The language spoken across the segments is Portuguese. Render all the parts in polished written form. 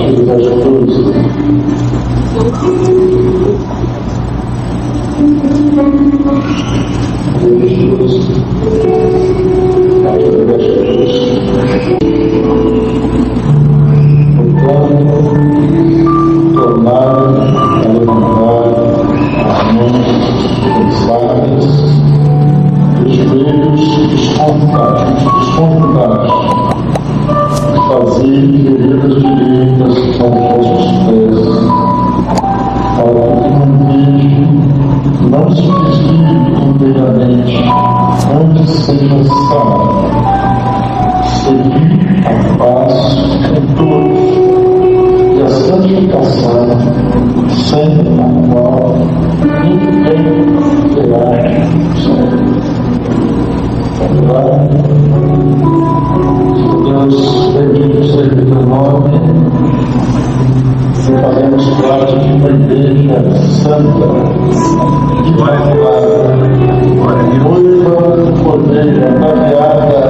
partir do verso 12. Portanto, tornaram a levantar as mãos cansadas, os joelhos desconjuntados, faziam feridas direitas aos vossos pés, para que não se desvie inteiramente, antes seja salvo. Segui a paz com todos, e a santificação, sem a qual ninguém terá salvo. Deus, bendito seja o teu nome, e fazemos parte de uma igreja santa, imaculada, noiva do Cordeiro, ataviada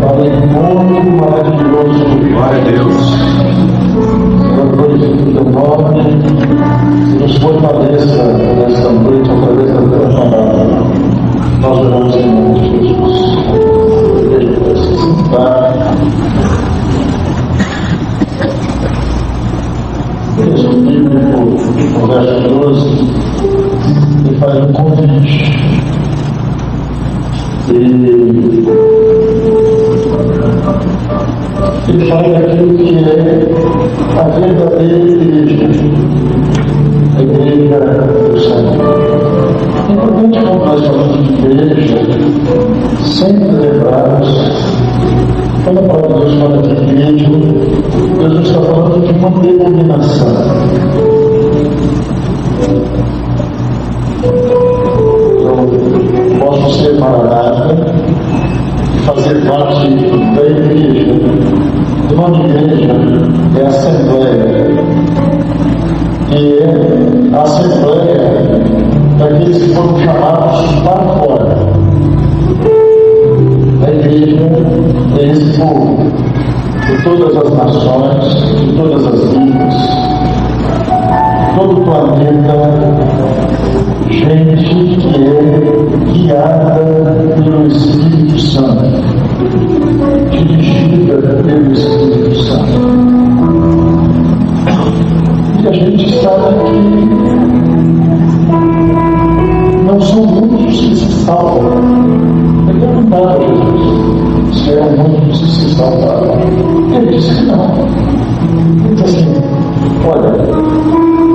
para o encontro maravilhoso. Glória a Deus. Senhor, glorifique o teu nome, e nos fortaleça nesta noite através da tua palavra. Nós oramos em nome de Jesus. Ele vai se sentar. Texto bíblico, no verso 12, ele faz um convite. Ele fala daquilo que é a verdadeira igreja, a igreja do Senhor. É importante, quando nós falamos de igreja, sempre lembrarmos, quando a palavra de Deus fala de igreja, Deus não está falando de uma denominação. Eu posso ser maranata e fazer parte da igreja. O nome de igreja é Assembleia. E é a Assembleia daqueles que foram chamados para fora. A igreja é esse povo, de todas as nações, de todas as línguas, todo o planeta, gente que é guiada pelo Espírito Santo, dirigida pelo Espírito Santo. E a gente sabe que não são muitos que se salvam. Eu perguntava a Jesus se eram muitos que se salvaram. Ele disse que não. Ele disse assim: olha,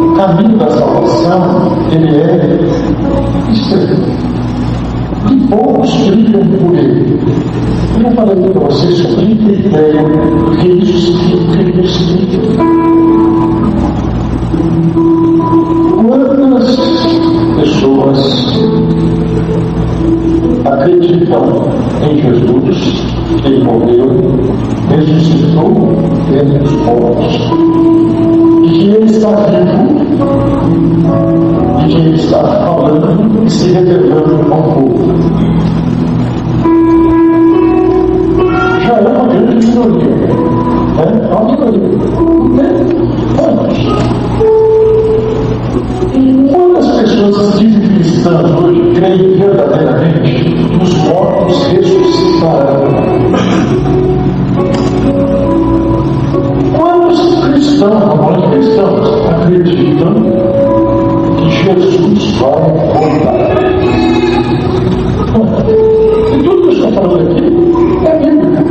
o caminho da salvação, ele é estreito. E poucos brilham por ele. Eu já falei para vocês sobre a ideia do que isso significa. Quantas pessoas acreditam em Jesus, que ele morreu, ressuscitou dentre os mortos, e que ele está vivo, e que ele está falando e se revelando ao povo? Já é uma grande minoria, né? É uma minoria. Quantos? Quantas pessoas que dizem cristãs hoje creem verdadeiramente que os mortos ressuscitarão? Quantos cristãos, não cristãos, acreditam que Jesus vai voltar? E tudo que eu estou falando aqui é bíblico.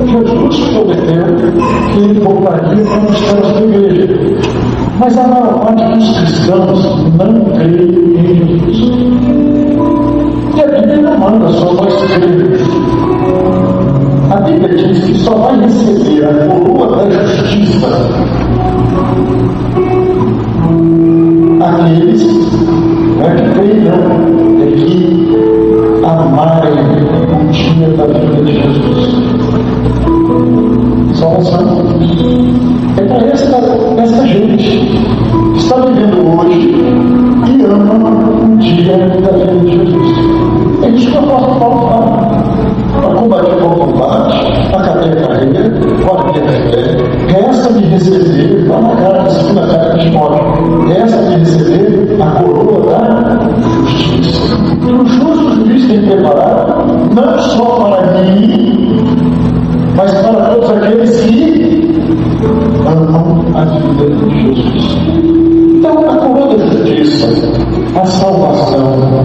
Jesus prometeu que ele voltaria quando estamos na igreja. Mas a maior parte dos cristãos não crê em Jesus. E a Bíblia não manda só nós crermos. A Bíblia diz que só vai receber a coroa da justiça aqueles que creirão e que amarem o dia da vida de Jesus. Só os santos. É para essa gente que está vivendo hoje e ama o dia da vida de Jesus. É isso que o apóstolo Paulo fala. Para combater o combate, a a minha carreira, olha a minha carreira, resta-me receber, lá na cara da segunda carta de Timóteo, resta-me receber a coroa da justiça. E o justo juiz tem preparado, não só para mim, mas para todos aqueles que amam a vida de Jesus. Então, a coroa da justiça, a salvação,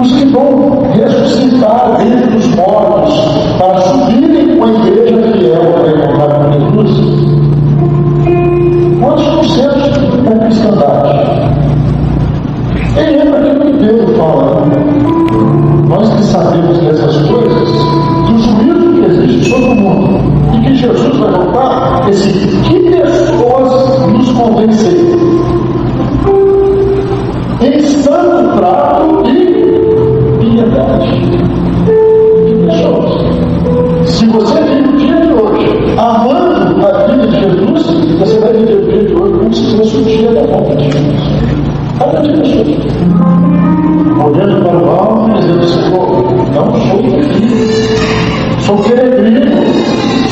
os que vão ressuscitar dentre dos mortos para subirem com a igreja fiel para encontrar com Jesus. Quantos por cento da cristandade? E lembra que o Pedro fala, nós que sabemos dessas coisas, do juízo que existe sobre o mundo e que Jesus vai voltar, que pessoas nos convencerem em santo trato e piedade. Que pessoas. Se você vive o dia de hoje amando a vida de Jesus, você vai viver o dia de hoje como se fosse o dia da volta de Jesus. Cada dia pessoas. Olhando para o alto e dizendo, Senhor, não sou daqui, sou peregrino,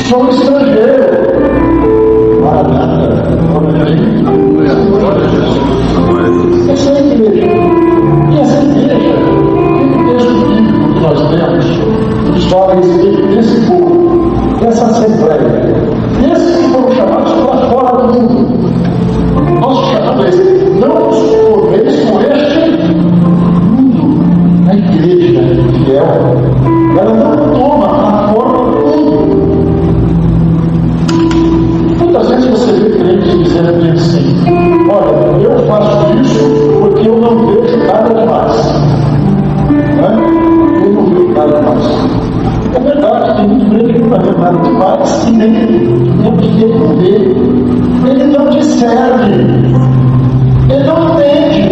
sou estrangeiro. Maranata, essa é a igreja. E essa igreja, tem um texto bíblico que nós temos, que fala a respeito desse povo, dessa assembleia, desses que foram chamados para fora do mundo. Nós chamamos eles, não os formeis com este mundo. A igreja fiel, ela não toma a forma do mundo. Muitas vezes você vê crentes dizendo assim, olha, eu faço isso porque eu não vejo nada demais. Eu não vejo nada demais. É verdade, tem muito crente que não vê nada demais e nem o que ele vê. Ele não discerne. Ele não entende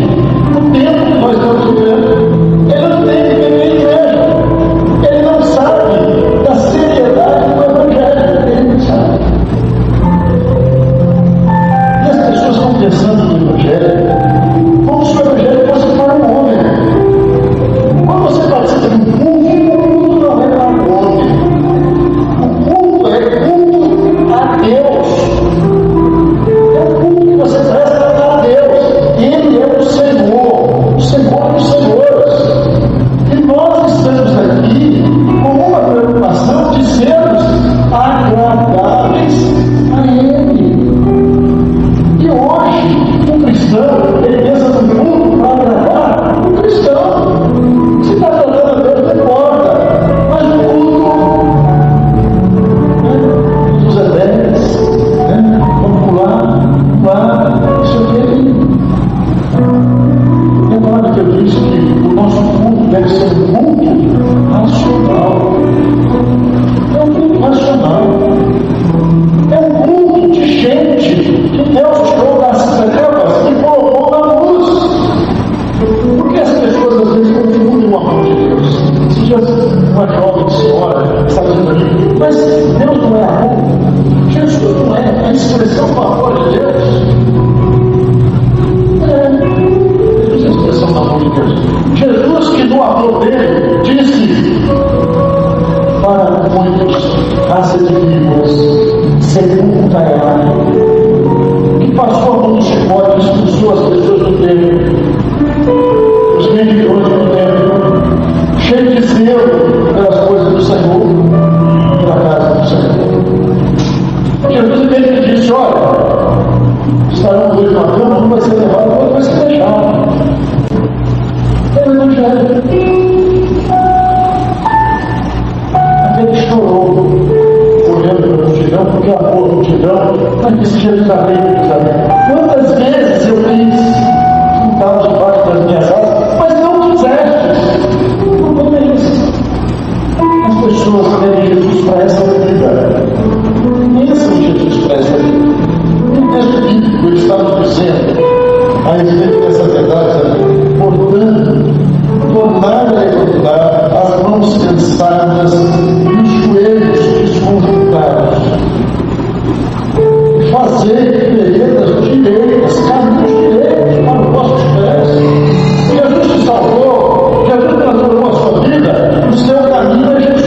o tempo que nós estamos vivendo. Ele não tem que viver a igreja. Ele não sabe da seriedade do Evangelho. Ele não sabe. E as pessoas estão pensando no Evangelho como se o Evangelho fosse para um homem. Quando você participa de um culto, o culto não é para um homem. O culto é culto a Deus. É o culto que você presta a Deus. Ele é o Senhor dos Senhores. E nós estamos aqui com uma preocupação de sermos agradáveis a Ele. E hoje, um cristão, ele pensa no mundo para agradar o cristão. Se está tratando a Deus, não importa. Mas o culto, os adeptos, vamos pular, isso aqui. Lembrando que eu disse que o nosso culto deve ser um culto racional. É um culto racional. É um culto de gente que Deus tirou das trevas e colocou na luz. Porque as pessoas às vezes confundem o amor de Deus. Se já uma jovem senhora está dizendo ali, mas Deus não é amor? Jesus não é a expressão do amor de Deus? Jesus é a expressão do amor de Deus. Jesus, que no amor dele, disse para muitos, raça de víboras, sepultará, que passou a mão do chicote e expulsou as pessoas do templo, os medidores do templo, cheio de zelo pelas coisas do Senhor, pela casa do Senhor. Jesus mesmo disse, olha, estarão dois na cama, um vai ser levado, o outro vai ser deixado. É o Evangelho. Aquele chorou, olhando para a multidão, porque amou a multidão, mas disse Jesus a lei de Jerusalém. Quantas vezes eu quis juntar debaixo das minhas asas, mas não quiseste. O problema é esse. As pessoas querem Jesus para essa vida. Pensam em Jesus para essa vida. No texto bíblico, ele estava dizendo a respeito dessa verdade, portanto, tornar a levantar as mãos cansadas e os joelhos desconjuntados, fazer veredas direitas, caminhos direitos para os vossos pés. Jesus te salvou, Jesus transformou a sua vida, o seu caminho é Jesus.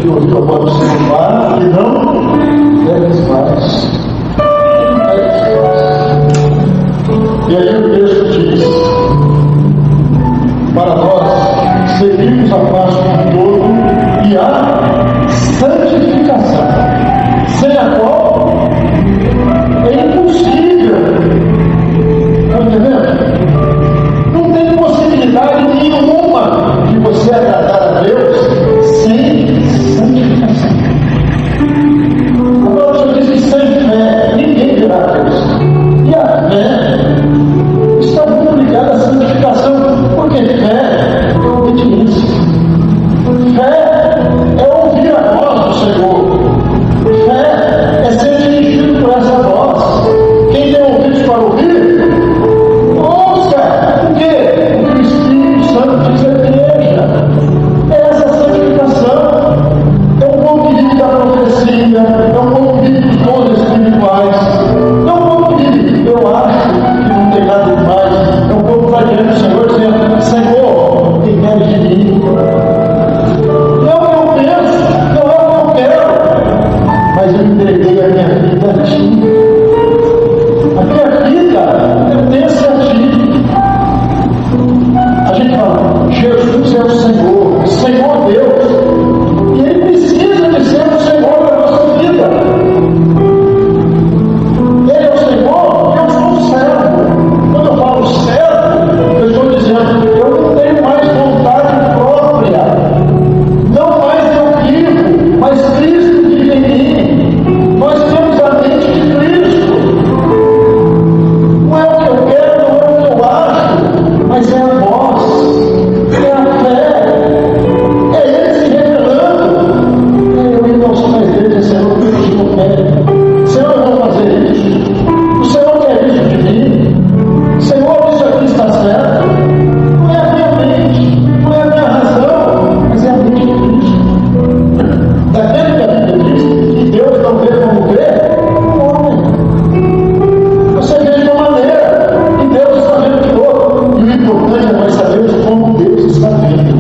que ouviu a voz do Senhor fala e não deves mais. E aí o texto diz: para nós seguirmos a passo do todo e a santificação, sem a qual é impossível. Está entendendo? Não tem possibilidade nenhuma de você agradar a Deus sem santificação. Agora eu disse: sem fé ninguém verá a Deus. E a fé está muito ligada à santificação, porque fé é obediência. Fé é ouvir a voz do Senhor. Fé é ser dirigido por essa voz. Quem tem ouvidos para ouvir, ouça. O quê? O que o Espírito Santo diz à igreja. É essa santificação. É um convite da profecia, é um convite dos dons espirituais. Não convite, eu acho que não tem nada demais. É um povo vai diante do Senhor dizendo: Senhor, o que queres de mim? Não é o que eu penso, não é o que eu quero, mas eu entreguei a minha vida a ti. A minha vida pertence a ti. A gente fala: Jesus é o Senhor, Senhor Deus, e Ele precisa de ser o Senhor da nossa vida. Ele é o Senhor, eu sou o servo. Quando eu falo servo, eu estou dizendo: eu não tenho mais vontade própria, não mais eu vivo, mas Cristo vive em mim. Nós temos a mente de Cristo. Não é o que eu quero, não é o que eu acho, mas é a voz, é a fé, é Ele se revelando. Eu indo aos pés dele, Senhor, eu te não quero. Senhor, eu vou fazer isso. O Senhor quer isso de mim. Senhor, isso aqui está certo. Não é a minha mente, não é a minha razão, mas é a mente de Cristo. Daquele que a Bíblia diz que Deus não vê como vê o homem. Você vê de uma maneira e Deus está vendo de outra. E o importante é nós sabermos como Deus está vendo.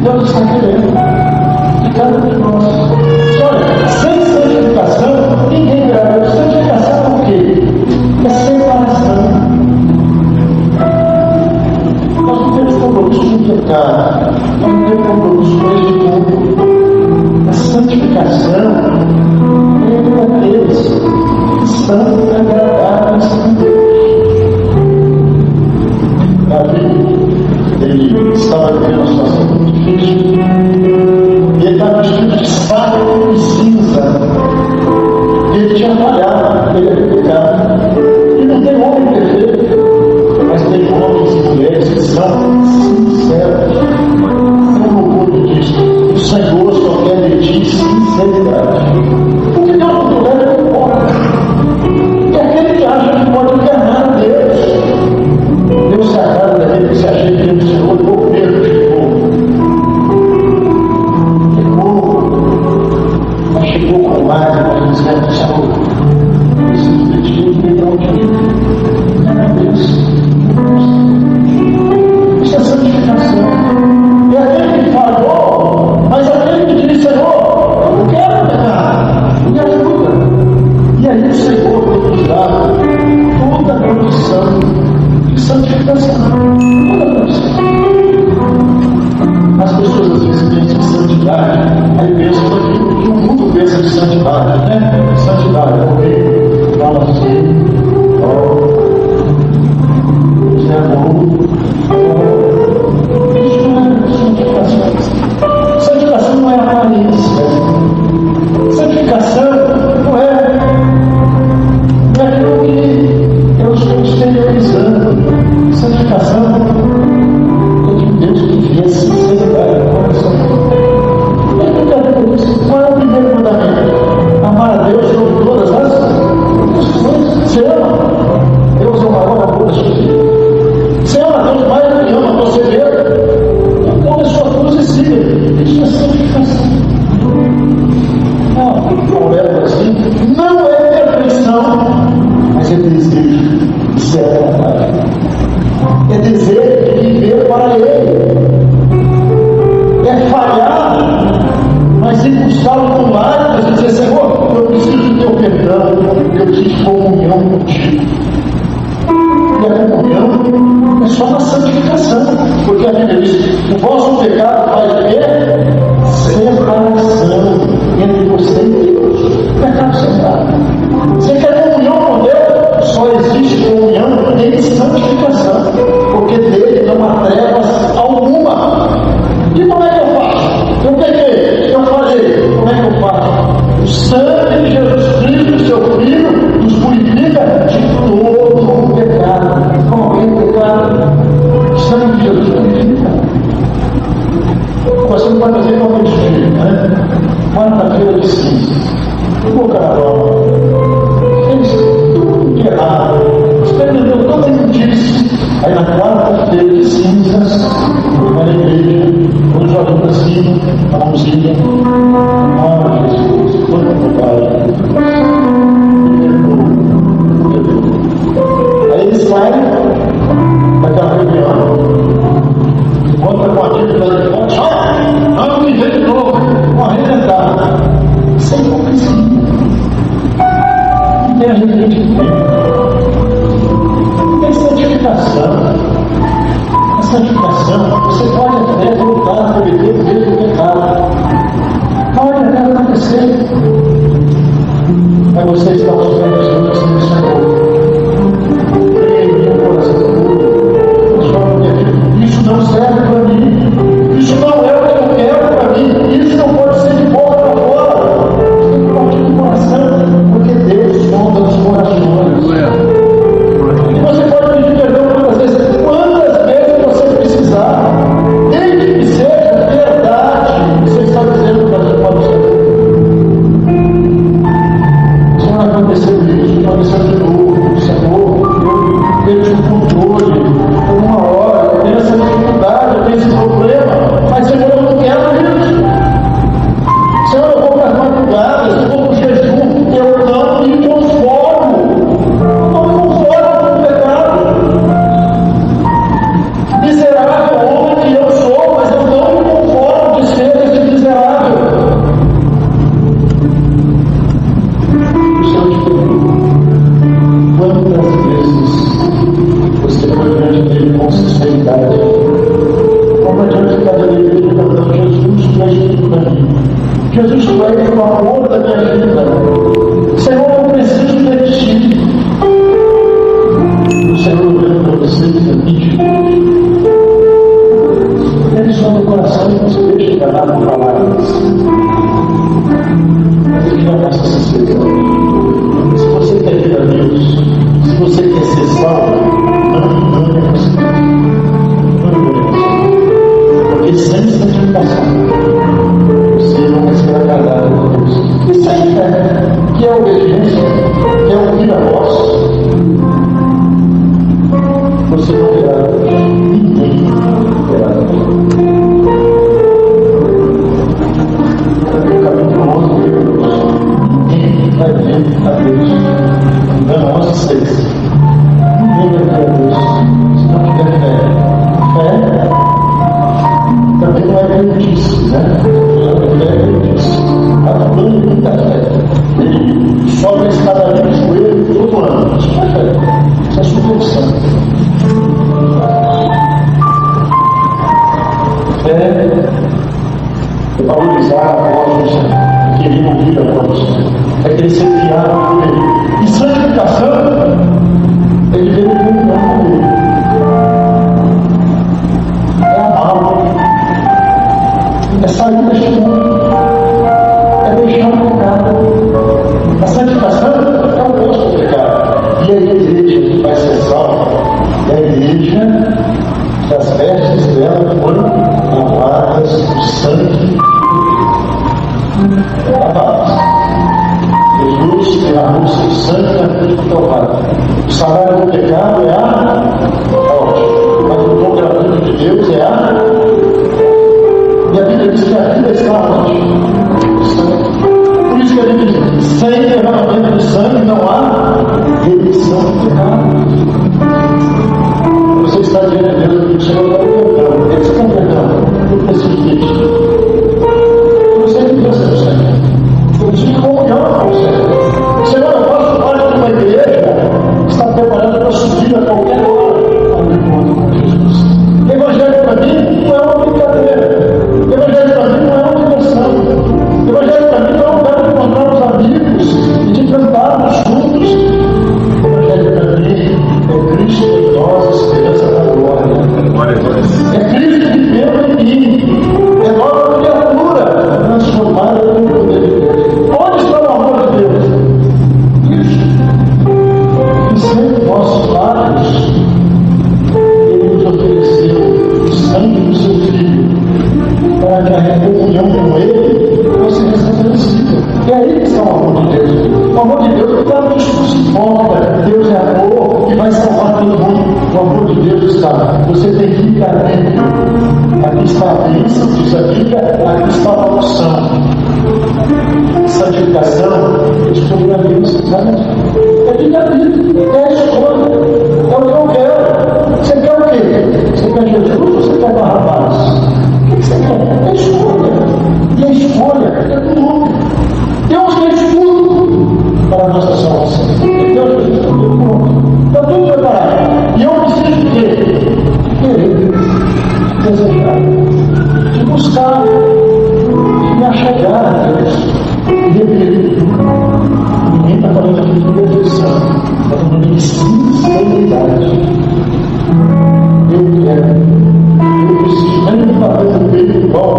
Deus está querendo de cada um de nós. Olha, sem santificação, ninguém verá Deus. Santificação é o quê? É separação. Nós não temos compromisso com o pecado, nós não temos compromisso com este mundo. A santificação é daqueles que são agradáveis a Deus. Davi, ele estava vivendo uma situação muito difícil. E ele estava vestido de saco e cinza. E ele tinha falhado, ele havia pecado. E não tem homem perfeito, mas tem homens e mulheres que são sinceros. Como o povo diz: o Senhor só quer de ti sinceridade. Porque Deus não tolera o pobre. É aquele que acha que pode enganar a Deus. Deus se agrada daquele que se acha que o Senhor por medo de mas chegou com lágrimas dizendo: Senhor, preciso de ti, me dá um dia. Deus. Isso é santificação. E aquele que falhou, mas aquele que diz: Senhor, eu não quero pecar, me ajuda. E aí o Senhor tem que dar toda a condição de santificação. Toda a condição. As pessoas às vezes pensam em santidade, aí pensam que o mundo pensa de santidade, né? Santidade, porque fala assim: Deus é amor. Isso não é santificação. Santificação não é aparência. Santificação não é aquilo que eu estou exteriorizando. Santificação é de Deus que vê sinceridade no coração. Qual é o primeiro mandamento? Amar a Deus só o pecado faz o quê? Separação entre você e Deus. Pecado separado. Você quer comunhão com Deus? Só existe comunhão em santificação, porque dele não há trevas alguma. E como é que eu faço? Eu peguei, eu falei, como é que eu faço? O sangue de Jesus Cristo, seu Filho, nos purifica de todo o pecado. Como é o pecado? O sangue de Jesus purifica. Você não vai fazer como dia, né? Quarta-feira de cinza. O carnaval. Fez tudo de errado. Experimentou toda a imundície. Aí na quarta-feira de cinzas, vai na igreja, quando joga para cima, a mãozinha. Ah, Jesus, foi meu Pai. Aí ele sai daquela reunião, volta com a dívida lá de volta, ano que vem de novo, correndo entrar. Sem hipocrisia. Não tem arrependimento. Não tem santificação. A santificação, você pode até voltar a cometer o mesmo pecado. Pode até acontecer. Mas você está sofrendo as coisas que você não isso não serve para mim. Isso não é o que eu quero para mim. Isso não pode ser de boca para fora. Tem que partir do coração, porque Deus sonda os corações. E você pode pedir perdão quantas vezes você precisar, desde que seja verdade. Você está dizendo para você pode ser. Se não aconteceu isso, aconteceu de novo. Senhor, eu perdi o controle. Por uma hora, eu tenho essa dificuldade, eu tenho esse problema. Mas, Senhor, eu não quero isso. Senhor, eu vou para as madrugadas, eu vou para o jejum. Eu não me conformo. Eu não me conformo com o pecado. Miserável homem que eu sou, mas eu não me conformo de ser esse miserável. O Senhor te pergunta, quantas vezes você foi diante dele com sinceridade? Como adianta cada alegria de perdão? Jesus, tu és tudo para mim. Jesus, tu és o amor da minha vida. Senhor, eu preciso de ti. O Senhor olhando para você e diz: ele só no coração e não se deixa enganar por palavras. Ele quer a nossa sinceridade. Se você quer vir a Deus, se você quer ser salvo, não engane você. Não engane você. Porque sem santificação, você não vai ser agradado a Deus. Isso aí, né? Que é obediência, que é ouvir a voz. Você não terá Deus. Ninguém terá Deus. No capítulo 11 de Hebreus, ninguém vai ver a Deus. Então, 11:6. Ninguém vai ver a Deus se não tiver fé. Fé também não é crendice, né? Fé é crendice. Está falando de muita fé. Ele sobe a escadaria de joelho todo ano. Isso não é fé. Isso é superstição. Fé é valorizar a voz do Senhor, é querer ouvir a voz do Senhor, é querer ser guiado por Ele. E santificação é viver em comunhão com Ele. É amá-lo, é sair deste mundo, é deixar o pecado. A santificação é o oposto do pecado. E a igreja que vai ser salva é a igreja que as vestes dela foram lavadas no sangue lavadas. Jesus derramou seu sangue na cruz do Calvário. O salário do pecado é a morte, mas o dom gratuito de Deus é a. E a Bíblia diz que a vida está onde? No sangue. Por isso que a Bíblia diz: sem derramamento de sangue não há remissão do pecado. Você está diante de Deus e o Senhor está perdão. Ele está perdão. Eu preciso de ti. Você que Deus é o Senhor. Eu preciso comunhão com o Senhor. Senhor, eu faço parte de uma igreja que está preparada para subir a qualquer hora. O Evangelho para mim não é uma brincadeira. a comunhão com Ele, você restabelecido. E aí que está o amor de Deus. O amor de Deus não está no discurso hipócrita. Deus é amor e vai salvar todo mundo. O amor de Deus está. Você tem que ir para dentro. Aqui está a bênção, diz a Bíblia, aqui está a unção. Santificação, desprogrameiro, sabe? É vida, é a escolha. É o que eu quero. Você quer o quê? Você quer Jesus ou você quer Barrabás? O que você quer? É escolha. E a escolha é do mundo. Deus fez tudo para a nossa salvação. Deus fez tudo pronto. Está tudo preparado. E eu preciso de quê? Querer, desejar, de buscar, de me achegar a Deus. Ninguém está falando aqui de perfeição, está falando de sinceridade. Eu quero, eu preciso, nem me bater no peito igual,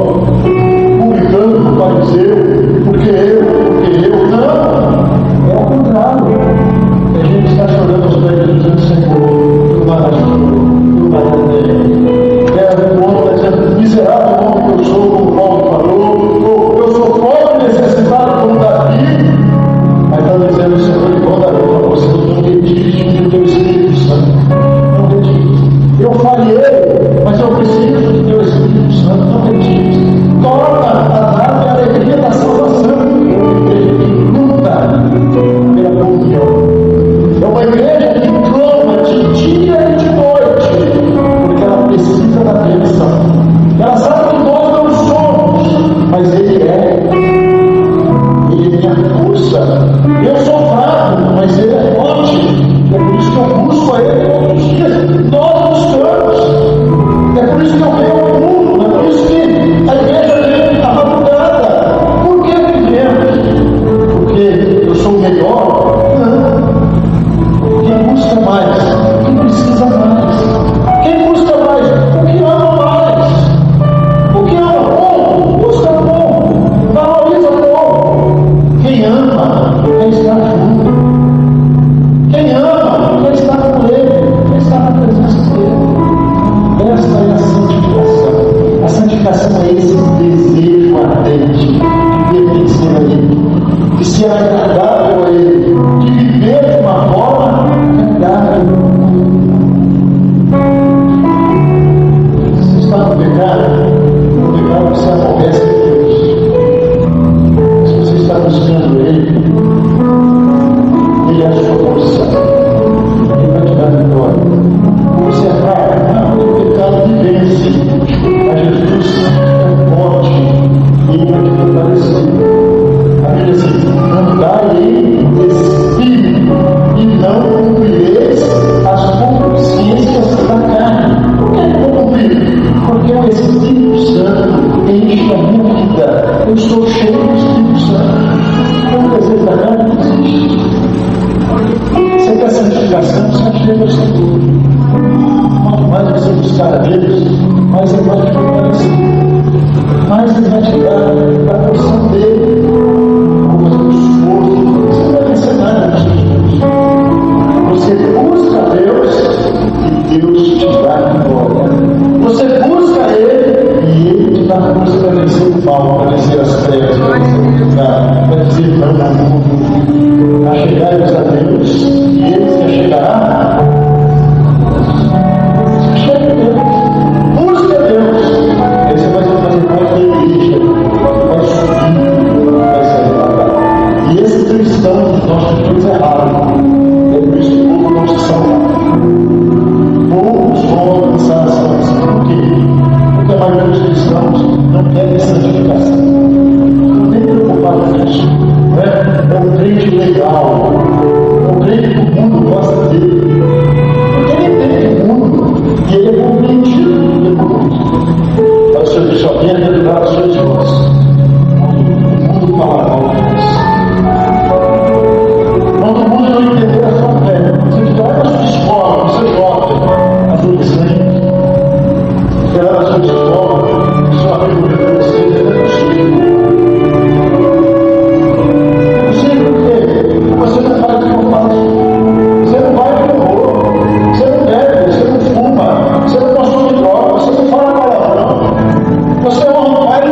publicando o fariseu, porque eu, não, é ao contrário. A gente está chorando aos pés de Jesus, Senhor, tu miserável homem que eu sou, como Paulo falou, eu sou pobre, necessitado como Davi, mas está dizendo o Senhor igual Davi falou, você não retire do teu Espírito Santo, não retire. Eu falhei, mas eu preciso do teu Espírito Santo, não retire. Torna a dar a alegria da salvação, igreja que luta pela comunhão. É uma igreja que clama de dia e de noite, porque ela precisa da bênção. Ela sabe que nós não somos, mas Ele é. Ele é minha força. Eu sou fraco, mas Ele é forte. É por isso que eu busco a Ele todos os dias. Nós buscamos. É por isso que eu venho ao mundo. É por isso que a igreja vem à madrugada. Por que vivemos? Porque eu sou melhor? Não. Quem busca mais? Quem precisa mais? Quem busca mais? O que ama mais? O que ama bom? Busca bom. Valoriza bom. Quem ama quer estar junto. Quem ama quer estar com Ele, quer estar na presença dEle. Esta é a santificação. A santificação é esse desejo ardente de pertencer a Ele, de ser agradável a Ele, de viver de uma forma agradável. Se está no pecado você aborrece Deus. Se você está buscando Ele, Ele é a sua força. Ele vai te dar vitória. Você é fraco, o pecado te vence. Mas Jesus é forte e Ele vai te fortalecer. A Bíblia diz: andai em espírito e não cumprireis as concupiscências da carne. Por que não cumprir? Porque o Espírito Santo enche a minha vida. Eu estou cheio do Espírito Santo. O desejo da carne não existe. Você quer santificação, santifica o Senhor. Quanto mais você buscar a Deus, mais Ele vai te fortalecer. Mais Ele vai te dar a porção dele. Algumas do esforço. Você não vai vencer nada nos seus dias. Você busca a Deus e Deus te dá vitória. Você busca Ele e Ele te dá força para vencer o mal, para vencer as trevas, para dizer não ao mundo. Achegai-vos a Deus e Ele se achegará. Chegue a Deus. Busque a Deus. Aí você vai fazer parte da igreja. Vai subir, vai sair para cá. E esse cristão que nós temos errado. É por isso que o povo não se salva. Poucos vão alcançar a salvação. Por quê? Porque a maioria dos cristãos não querem santificação. Não tem preocupado com isso. É um crente legal. É um crente que o mundo gosta dele. Porque ele entende o mundo e ele é compreendido pelo mundo. Para o Senhor só vem revelar as suas vozes. O mundo fala mal de nós. Quando o mundo não entender a sua fé, você vai na sua escola, você jovem, adolescente, você vai na sua escola, sua vida de adolescente é possível. É possível porque você não faz o que eu faço. Você não vai para o rolo, você não bebe, você não fuma, você não consome droga, você não fala palavrão. Você honra o pai e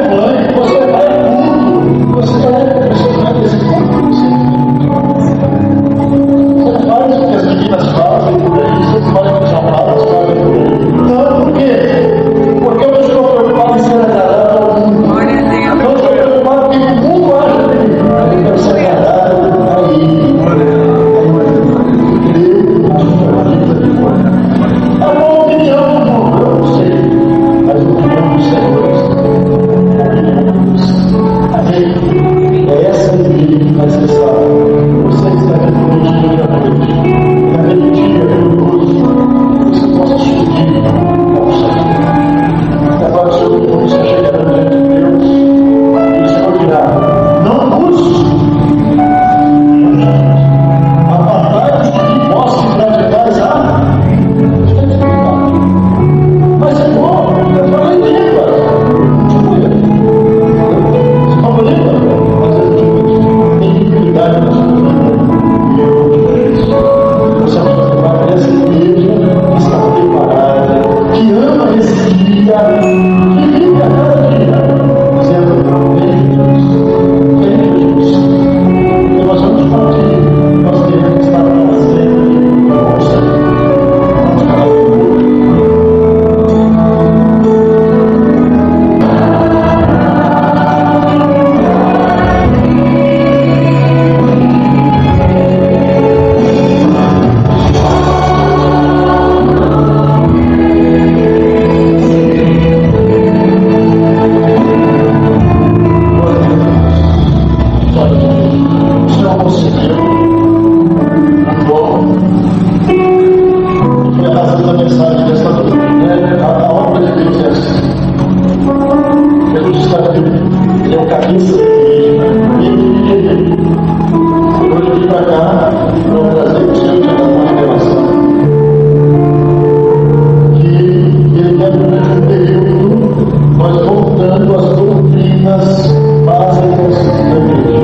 doutrinas básicas da igreja.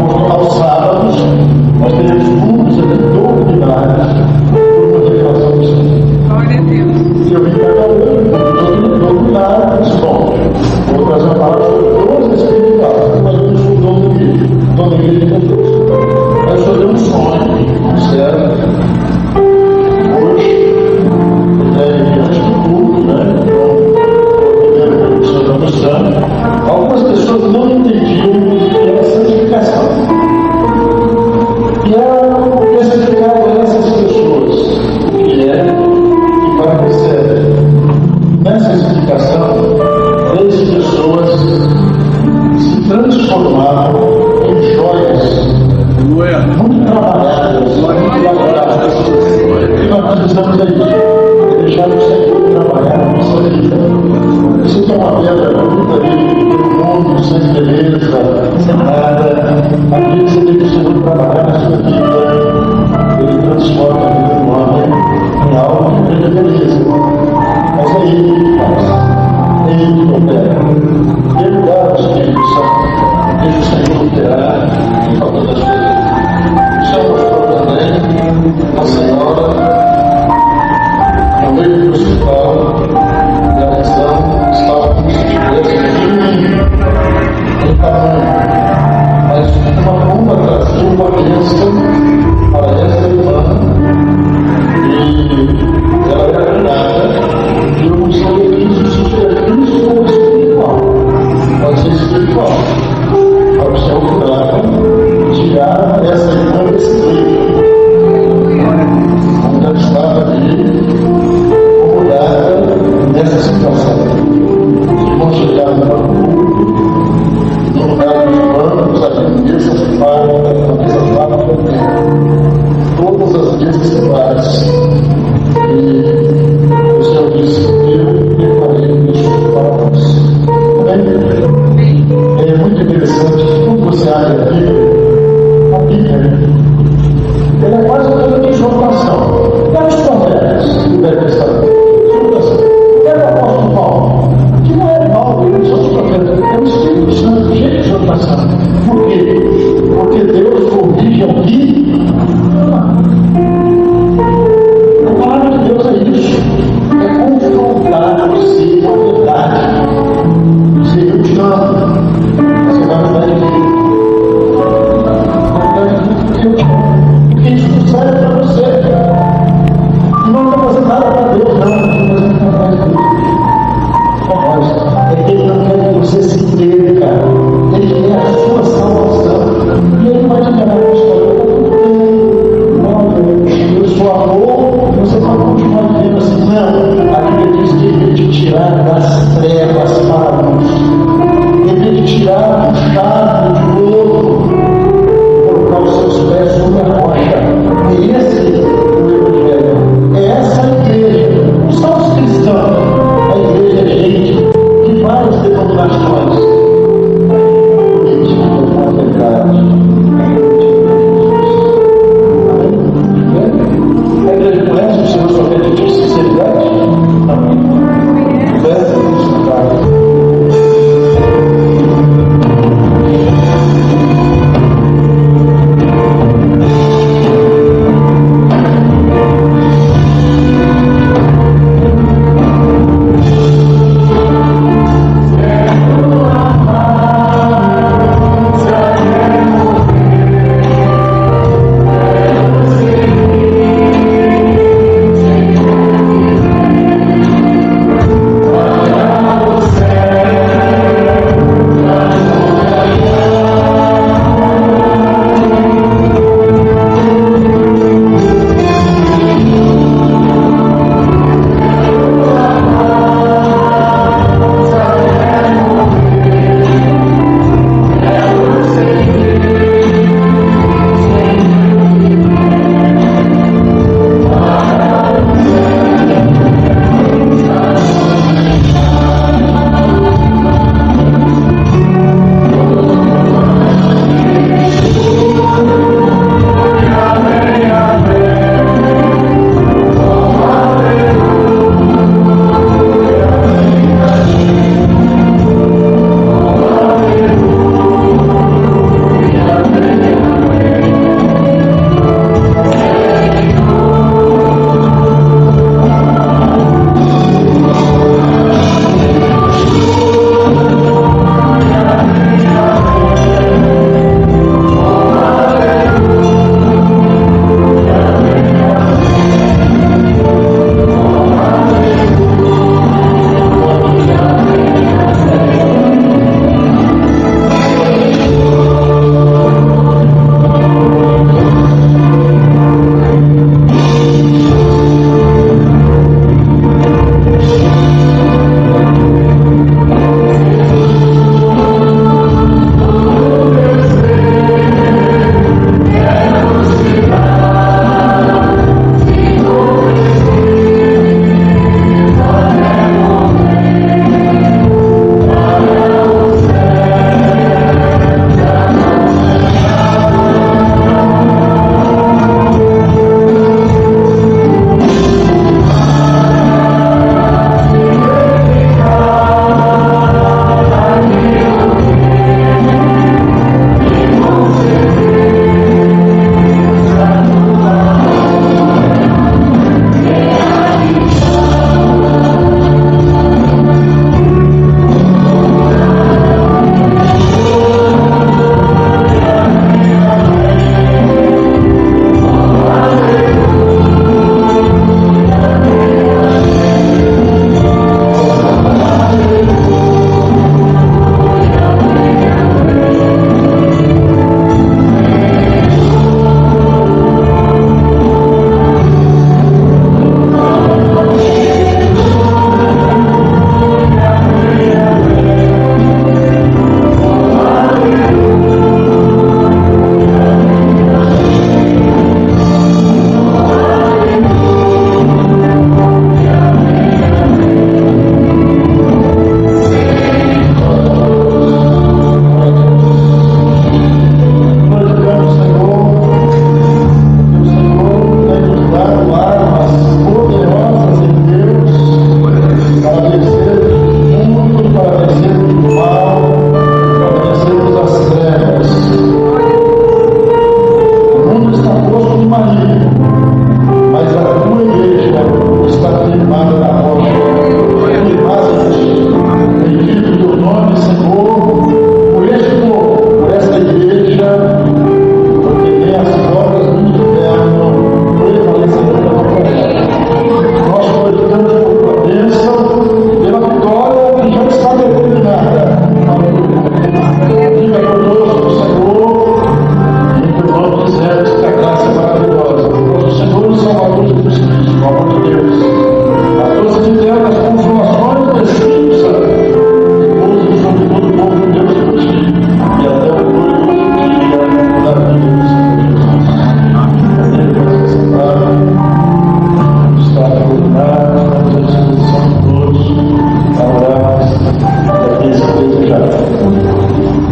Então, aos sábados, nós teremos cultos doutrinários por uma revelação do Senhor. Glória a Deus. E eu vim para doutrinários, bom, vou trazer uma palavra sobre dons espirituais, mas eu sou dono da igreja de Deus. Mas eu dei um sonho, certo? Hoje, antes do culto, né? Então, o Senhor está mostrando. Algumas pessoas não entendiam o que era santificação. E ela quer explicar para essas pessoas o que é e para que serve. Nessa explicação, 3 pessoas se transformaram em joias muito trabalhadas, muito elaboradas. E nós precisamos aí deixar o Senhor trabalhar na nossa vida. Você tem uma pedra muito ali no mundo, sem beleza, sem nada. Aqui você tem que o Senhor trabalhar na sua vida. Ele transforma a vida do homem em algo que tem beleza. Mas é Ele que faz. É Ele que opera. Ele dá o Espírito Santo. Deixa o Senhor operar em falta das coisas. O Senhor mostrou também a Senhora no meio do hospital e a visão estava como se tivesse em tamanho. Mas uma bomba trazia uma bênção para essa irmã e ela era curada. E eu não sabia que isso seria Cristo ou espiritual. Pode ser espiritual. Para o Senhor curar, tirar essa irmã desse leito. Onde ela estava ali, acomodada nessa situação. Os irmãos chegaram para o culto, no lugar dos bancos, havia mesas separadas também. Todas as mesas separadas. E o Senhor disse: eu preparei isso para você. É muito interessante, quando você abre a Bíblia, ela é quase uma exortação. Olha os profetas do Velho Testamento. Exortação. Olha o apóstolo Paulo, que não é Paulo, ele são os profetas, é o Espírito Santo, cheio de exortação. Por quê? Porque Deus corrige ao que ama. A palavra de Deus é isso. É confrontar você com a verdade. Dizer: eu te amo. Você vai mudar de vida. Porque eu te amo. Porque isso serve para você. E não está fazendo nada para Deus, não. Não está fazendo nada para Deus. É que Ele não quer que você se perca. Ele quer a sua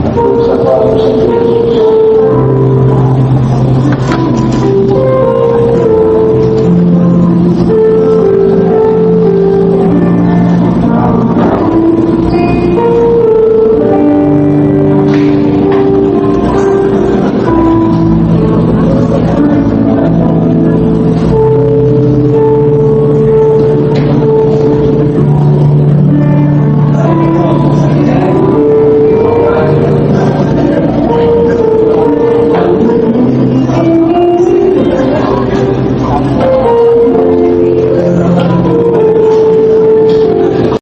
Nag-uusap ako sa